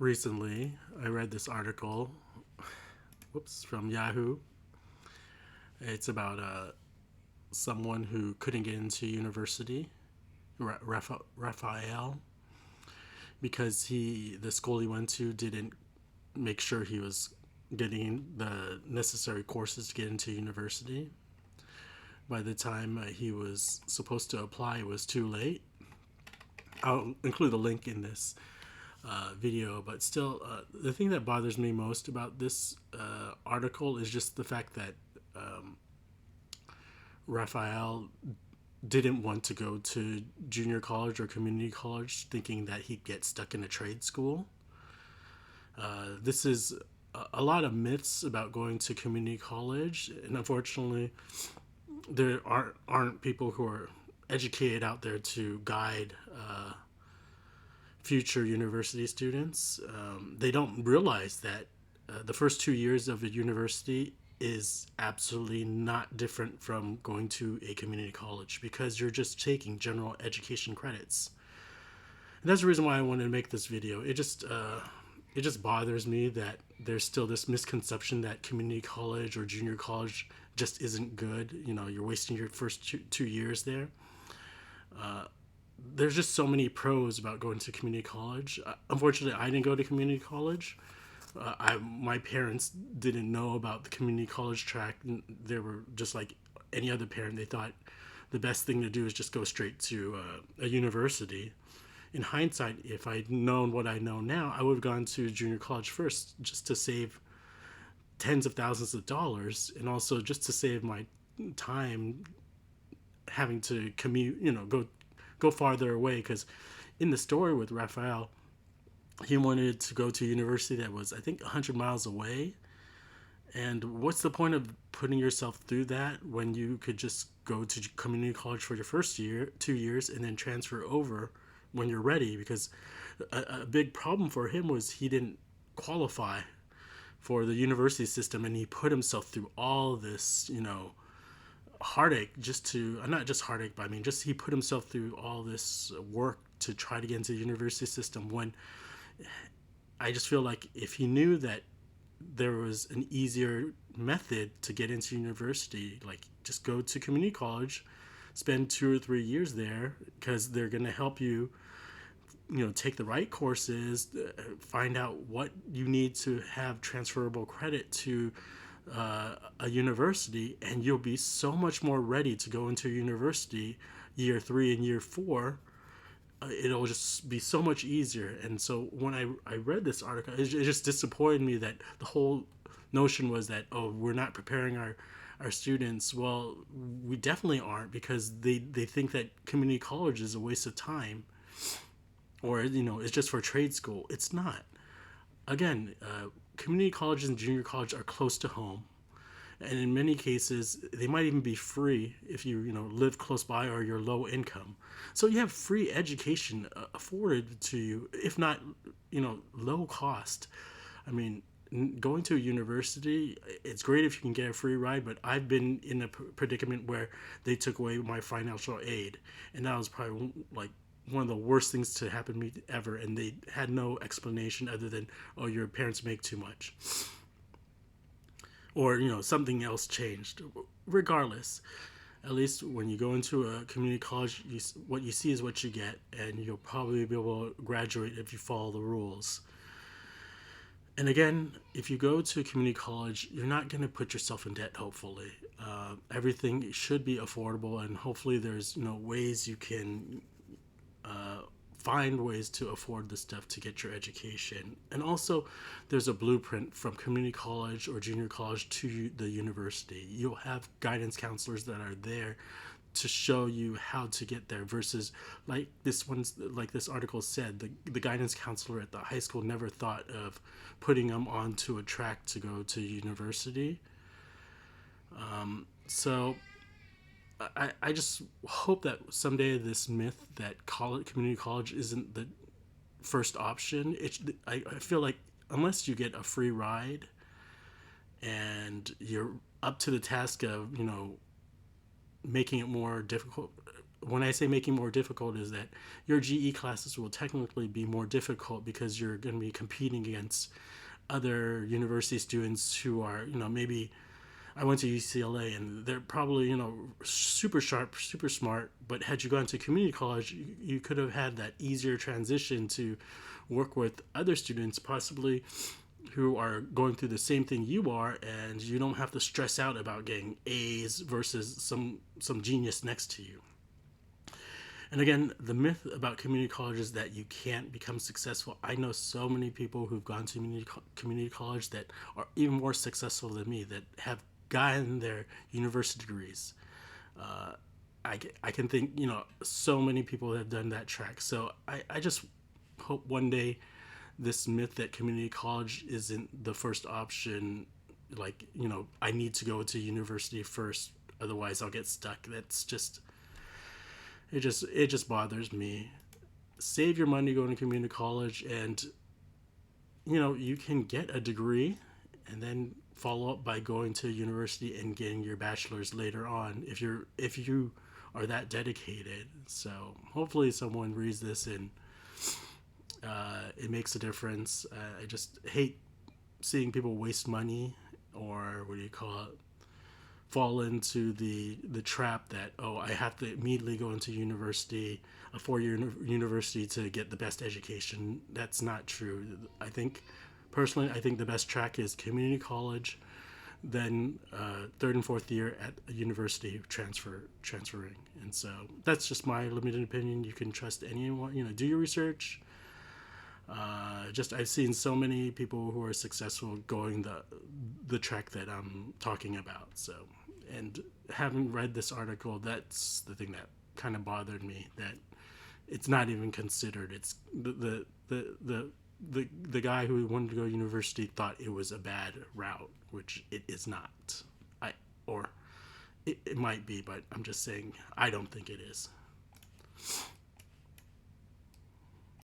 Recently, I read this article, from Yahoo. It's about someone who couldn't get into university, Rafael, because the school he went to didn't make sure he was getting the necessary courses to get into university. By the time he was supposed to apply, it was too late. I'll include a link in this video, but still, the thing that bothers me most about this article is just the fact that Raphael didn't want to go to junior college or community college, thinking that he'd get stuck in a trade school. This is a lot of myths about going to community college, and unfortunately, there aren't people who are educated out there to guide future university students. They don't realize that the first 2 years of a university is absolutely not different from going to a community college because you're just taking general education credits. And that's the reason why I wanted to make this video. It just bothers me that there's still this misconception that community college or junior college just isn't good. You're wasting your first 2 years there. There's just so many pros about going to community college. Unfortunately, I didn't go to community college. My parents didn't know about the community college track. They were just like any other parent. They thought the best thing to do is just go straight to a university. In hindsight, if I'd known what I know now, I would have gone to junior college first, just to save tens of thousands of dollars, and also just to save my time having to commute. Go farther away, because in the story with Rafael, he wanted to go to a university that was, I think, 100 miles away. And what's the point of putting yourself through that when you could just go to community college for your first 2 years, and then transfer over when you're ready? Because a big problem for him was he didn't qualify for the university system, and he put himself through all this, heartache, just to not just heartache, but I mean, just he put himself through all this work to try to get into the university system, when I just feel like if he knew that there was an easier method to get into university, like just go to community college, spend 2 or 3 years there, because they're going to help you, take the right courses, find out what you need to have transferable credit to a university, and you'll be so much more ready to go into university year 3 and year 4. It'll just be so much easier. And so when I read this article, it just disappointed me that the whole notion was that, oh, we're not preparing our students. Well, we definitely aren't, because they think that community college is a waste of time, or it's just for trade school. It's not. Again, community colleges and junior college are close to home, and in many cases they might even be free if you live close by or you're low income. So you have free education afforded to you, if not low cost. I mean, going to a university, it's great if you can get a free ride, but I've been in a predicament where they took away my financial aid, and that was probably like one of the worst things to happen to me ever. And they had no explanation other than, oh, your parents make too much, or something else changed. Regardless, at least when you go into a community college, what you see is what you get, and you'll probably be able to graduate if you follow the rules. And again, if you go to community college, you're not going to put yourself in debt, hopefully. Everything should be affordable, and hopefully there's ways you can find ways to afford the stuff to get your education. And also, there's a blueprint from community college or junior college to the university. You'll have guidance counselors that are there to show you how to get there, versus like this article said, the guidance counselor at the high school never thought of putting them onto a track to go to university. So I just hope that someday this myth that community college isn't the first option. I feel like unless you get a free ride and you're up to the task of making it more difficult, when I say making more difficult, is that your GE classes will technically be more difficult because you're going to be competing against other university students who are, maybe I went to UCLA and they're probably, super sharp, super smart. But had you gone to community college, you could have had that easier transition to work with other students, possibly who are going through the same thing you are, and you don't have to stress out about getting A's versus some genius next to you. And again, the myth about community college is that you can't become successful. I know so many people who've gone to community college that are even more successful than me, that have gotten their university degrees. I can think, so many people have done that track. So I just hope one day this myth that community college isn't the first option, like, I need to go to university first, otherwise I'll get stuck. That's just, it just bothers me. Save your money going to community college, and you can get a degree and then follow up by going to university and getting your bachelor's later on if you are that dedicated. So hopefully someone reads this and it makes a difference. I just hate seeing people waste money, or what do you call it, fall into the trap that, oh, I have to immediately go into university, a 4-year university, to get the best education. That's not true. Personally, I think the best track is community college, then third and fourth year at a university transferring. And so that's just my limited opinion. You can trust anyone. Do your research. I've seen so many people who are successful going the track that I'm talking about. So, and having read this article, that's the thing that kind of bothered me, that it's not even considered. It's the guy who wanted to go to university thought it was a bad route, which it is not. Or it might be, but I'm just saying I don't think it is.